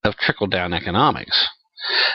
of trickle-down economics.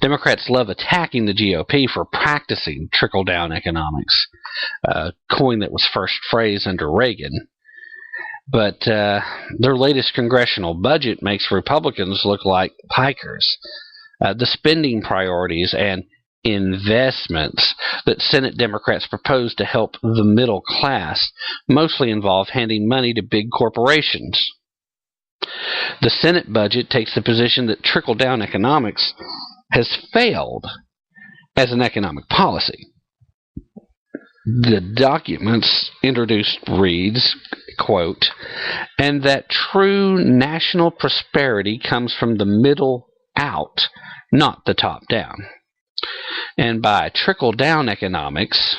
Democrats love attacking the GOP for practicing trickle-down economics, a coin that was first phrased under Reagan. But their latest congressional budget makes Republicans look like pikers. The spending priorities and investments that Senate Democrats propose to help the middle class mostly involve handing money to big corporations. The Senate budget takes the position that trickle-down economics has failed as an economic policy. The documents introduced reads, quote, and that true national prosperity comes from the middle out, not the top down. And by trickle-down economics,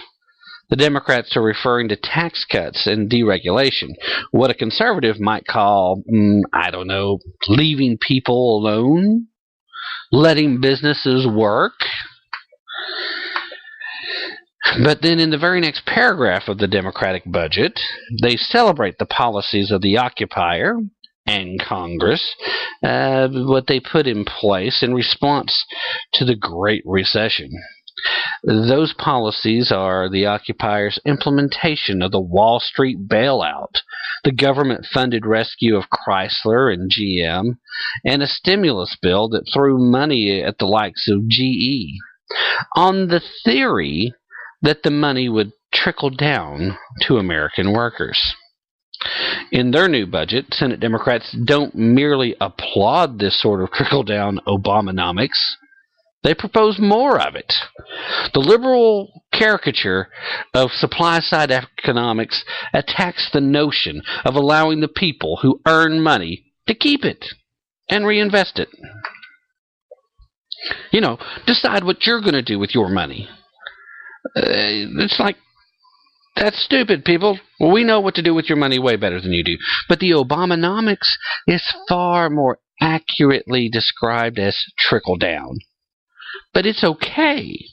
the Democrats are referring to tax cuts and deregulation, what a conservative might call, leaving people alone, letting businesses work. But then in the very next paragraph of the Democratic budget, they celebrate the policies of the occupier and Congress, what they put in place in response to the Great Recession. Those policies are the occupiers' implementation of the Wall Street bailout, the government-funded rescue of Chrysler and GM, and a stimulus bill that threw money at the likes of GE, on the theory that the money would trickle down to American workers. In their new budget, Senate Democrats don't merely applaud this sort of trickle-down Obamonomics. They propose more of it. The liberal caricature of supply-side economics attacks the notion of allowing the people who earn money to keep it and reinvest it. Decide what you're going to do with your money. It's like, that's stupid, people. Well, we know what to do with your money way better than you do. But the Obamonomics is far more accurately described as trickle-down. But it's okay,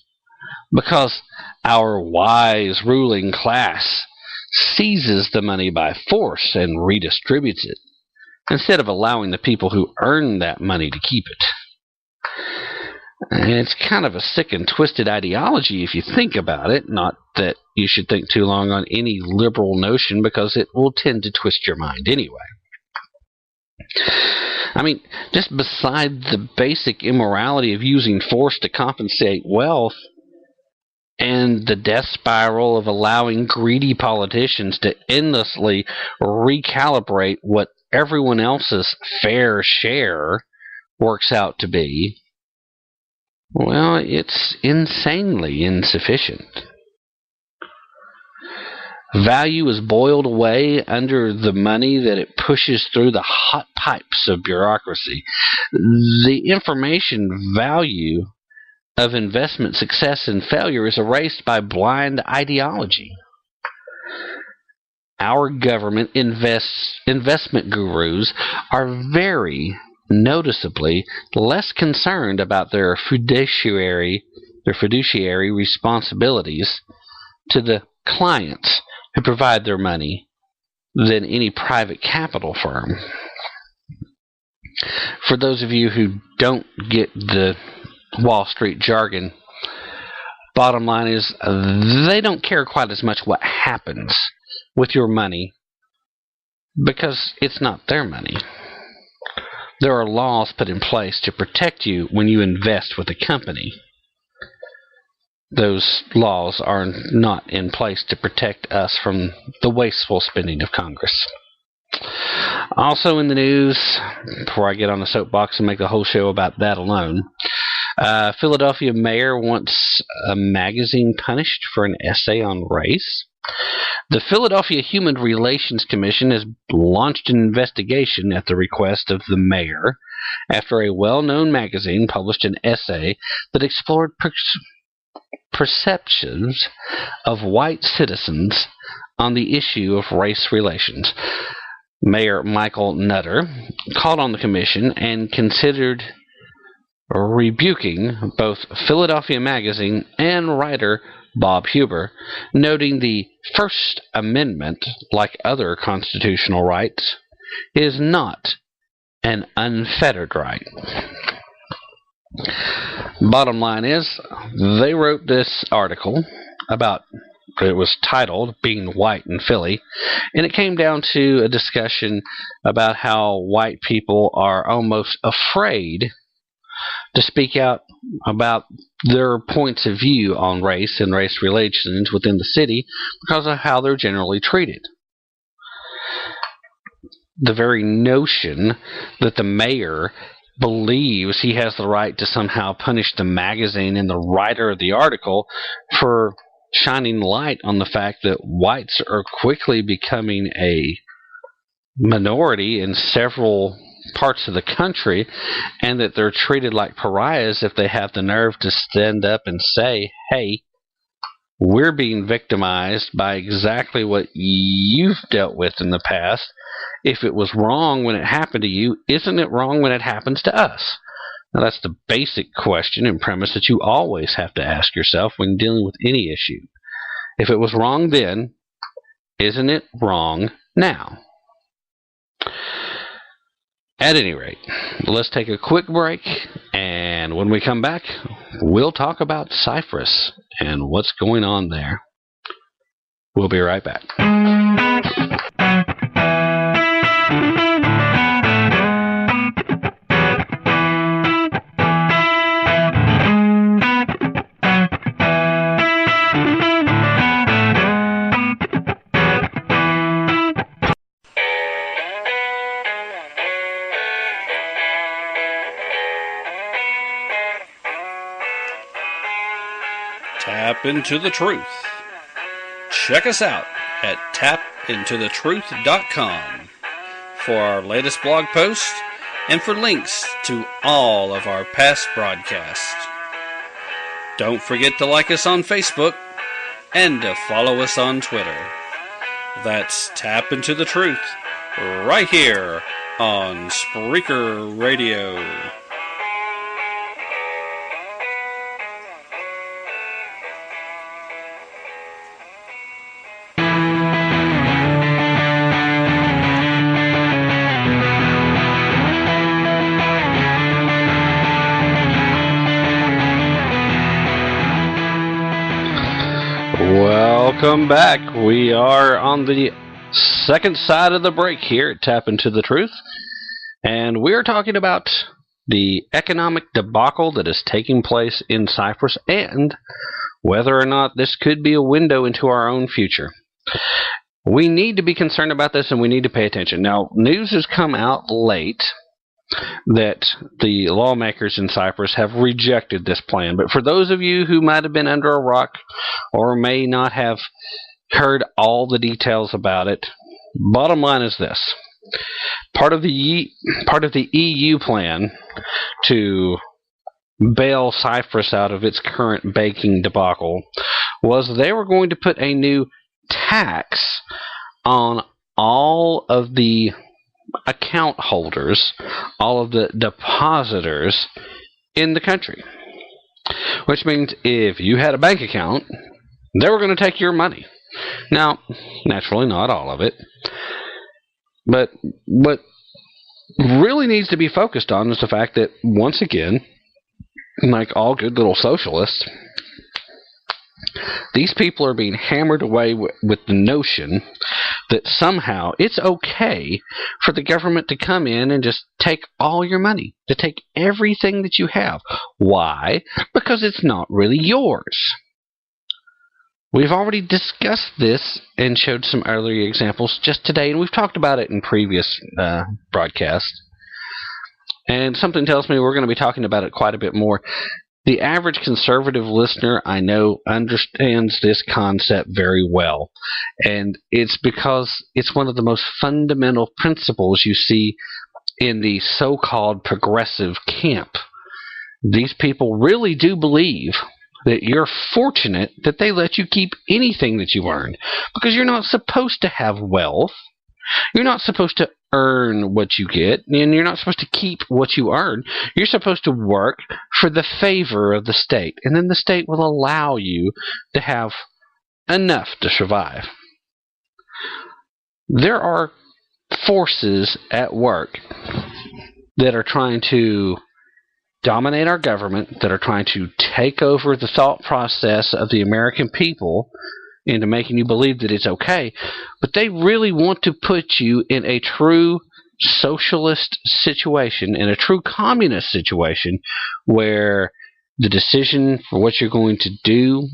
because our wise ruling class seizes the money by force and redistributes it, instead of allowing the people who earn that money to keep it. And it's kind of a sick and twisted ideology if you think about it. Not that you should think too long on any liberal notion, because it will tend to twist your mind anyway. I mean, just beside the basic immorality of using force to compensate wealth, and the death spiral of allowing greedy politicians to endlessly recalibrate what everyone else's fair share works out to be, well, it's insanely insufficient. Value is boiled away under the money that it pushes through the hot pipes of bureaucracy. The information value of investment success and failure is erased by blind ideology. Our government investment gurus are very noticeably less concerned about their fiduciary responsibilities to the clients who provide their money than any private capital firm. For those of you who don't get the Wall Street jargon, bottom line is they don't care quite as much what happens with your money, because it's not their money. There are laws put in place to protect you when you invest with a company. Those laws are not in place to protect us from the wasteful spending of Congress. Also in the news, before I get on the soapbox and make the whole show about that alone, Philadelphia mayor wants a magazine punished for an essay on race. The Philadelphia Human Relations Commission has launched an investigation at the request of the mayor after a well-known magazine published an essay that explored perceptions of white citizens on the issue of race relations. Mayor Michael Nutter called on the commission and considered rebuking both Philadelphia Magazine and writer Bob Huber, noting the First Amendment, like other constitutional rights, is not an unfettered right. Bottom line is, they wrote this article about, it was titled Being White in Philly, and it came down to a discussion about how white people are almost afraid to speak out about their points of view on race and race relations within the city because of how they're generally treated. The very notion that the mayor believes he has the right to somehow punish the magazine and the writer of the article for shining light on the fact that whites are quickly becoming a minority in several parts of the country, and that they're treated like pariahs if they have the nerve to stand up and say, hey, we're being victimized by exactly what you've dealt with in the past. If it was wrong when it happened to you, isn't it wrong when it happens to us? Now, that's the basic question and premise that you always have to ask yourself when dealing with any issue. If it was wrong then, isn't it wrong now? At any rate, let's take a quick break, and when we come back, we'll talk about Cyprus and what's going on there. We'll be right back. Tap into the truth. Check us out at tapintothetruth.com for our latest blog posts and for links to all of our past broadcasts. Don't forget to like us on Facebook and to follow us on Twitter. That's Tap Into the Truth right here on Spreaker Radio. Welcome back. We are on the second side of the break here at Tap Into the Truth, and we're talking about the economic debacle that is taking place in Cyprus and whether or not this could be a window into our own future. We need to be concerned about this, and we need to pay attention. Now, news has come out late that the lawmakers in Cyprus have rejected this plan. But for those of you who might have been under a rock or may not have heard all the details about it, bottom line is this. Part of the EU plan to bail Cyprus out of its current banking debacle was they were going to put a new tax on all of the account holders, all of the depositors in the country. Which means if you had a bank account, they were going to take your money. Now, naturally not all of it, but what really needs to be focused on is the fact that, once again, like all good little socialists, these people are being hammered away with the notion that somehow it's okay for the government to come in and just take all your money, to take everything that you have. Why? Because it's not really yours. We've already discussed this and showed some earlier examples just today, and we've talked about it in previous broadcasts. And something tells me we're going to be talking about it quite a bit more. The average conservative listener, I know, understands this concept very well. And it's because it's one of the most fundamental principles you see in the so-called progressive camp. These people really do believe that you're fortunate that they let you keep anything that you earn, because you're not supposed to have wealth. You're not supposed to earn what you get, and you're not supposed to keep what you earn. You're supposed to work for the favor of the state, and then the state will allow you to have enough to survive. There are forces at work that are trying to dominate our government, that are trying to take over the thought process of the American people into making you believe that it's okay, but they really want to put you in a true socialist situation, in a true communist situation, where the decision for what you're going to do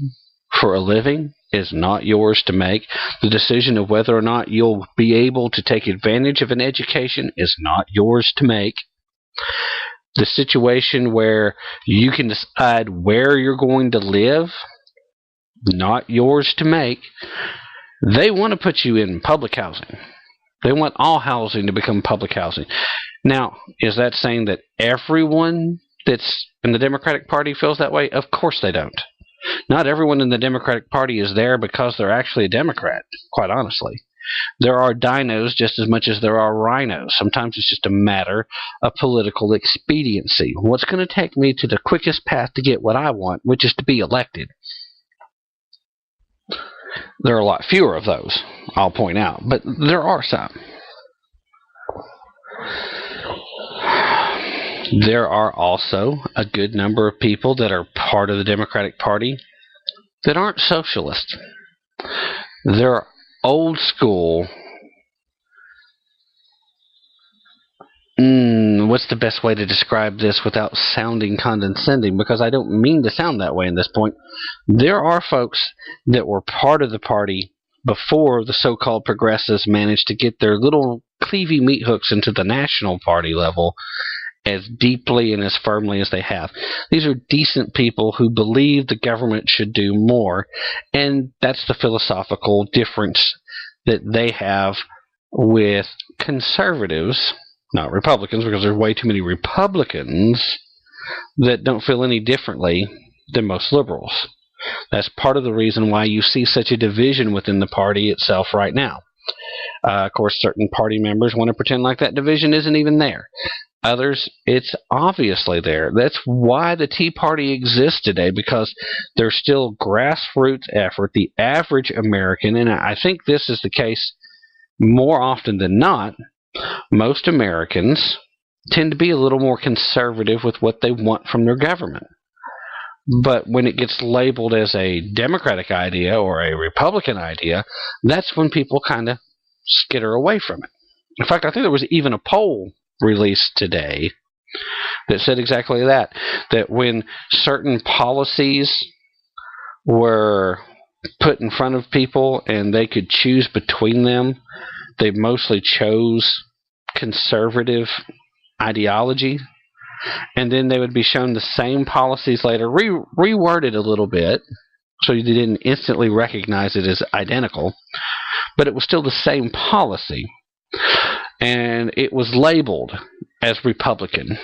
for a living is not yours to make. The decision of whether or not you'll be able to take advantage of an education is not yours to make. The situation where you can decide where you're going to live, not yours to make. They want to put you in public housing. They want all housing to become public housing. Now, is that saying that everyone that's in the Democratic Party feels that way? Of course they don't. Not everyone in the Democratic Party is there because they're actually a Democrat, quite honestly. There are dinos just as much as there are rhinos. Sometimes it's just a matter of political expediency. What's going to take me to the quickest path to get what I want, which is to be elected? There are a lot fewer of those, I'll point out, but there are some. There are also a good number of people that are part of the Democratic Party that aren't socialist. They're old school. What's the best way to describe this without sounding condescending? Because I don't mean to sound that way in this point. There are folks that were part of the party before the so-called progressives managed to get their little cleavy meat hooks into the national party level as deeply and as firmly as they have. These are decent people who believe the government should do more, and that's the philosophical difference that they have with conservatives, not Republicans, because there's way too many Republicans that don't feel any differently than most liberals. That's part of the reason why you see such a division within the party itself right now. Of course, certain party members want to pretend like that division isn't even there. Others, it's obviously there. That's why the Tea Party exists today, because there's still grassroots effort. The average American, and I think this is the case more often than not, most Americans tend to be a little more conservative with what they want from their government. But when it gets labeled as a Democratic idea or a Republican idea, that's when people kind of skitter away from it. In fact, I think there was even a poll released today that said exactly that, that when certain policies were put in front of people and they could choose between them, they mostly chose conservative ideology, and then they would be shown the same policies later, reworded a little bit, so you didn't instantly recognize it as identical, but it was still the same policy, and it was labeled as Republican.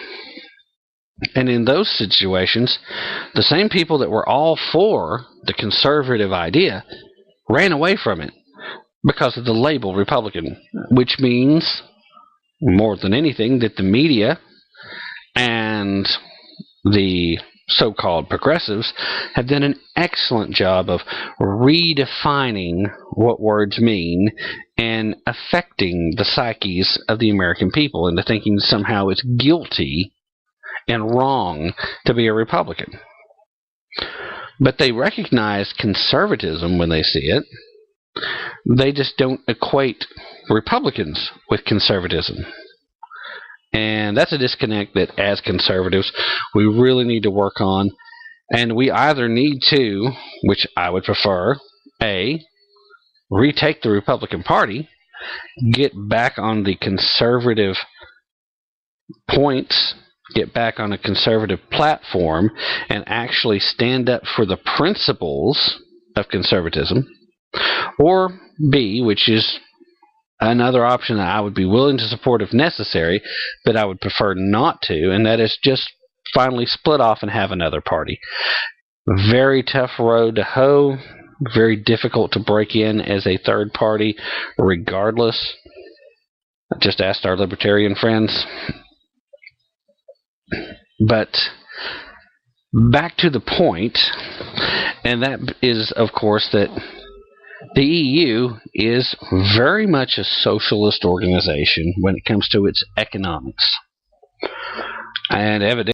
And in those situations, the same people that were all for the conservative idea ran away from it because of the label Republican, which means, more than anything, that the media and the so-called progressives have done an excellent job of redefining what words mean and affecting the psyches of the American people into thinking somehow it's guilty and wrong to be a Republican. But they recognize conservatism when they see it. They just don't equate Republicans with conservatism. And that's a disconnect that, as conservatives, we really need to work on. And we either need to, which I would prefer, A, retake the Republican Party, get back on the conservative points, get back on a conservative platform, and actually stand up for the principles of conservatism, or B, which is another option that I would be willing to support if necessary, but I would prefer not to, and that is just finally split off and have another party. Very tough road to hoe, very difficult to break in as a third party regardless. I just asked our libertarian friends. But back to the point, and that is, of course, that the EU is very much a socialist organization when it comes to its economics. And evidently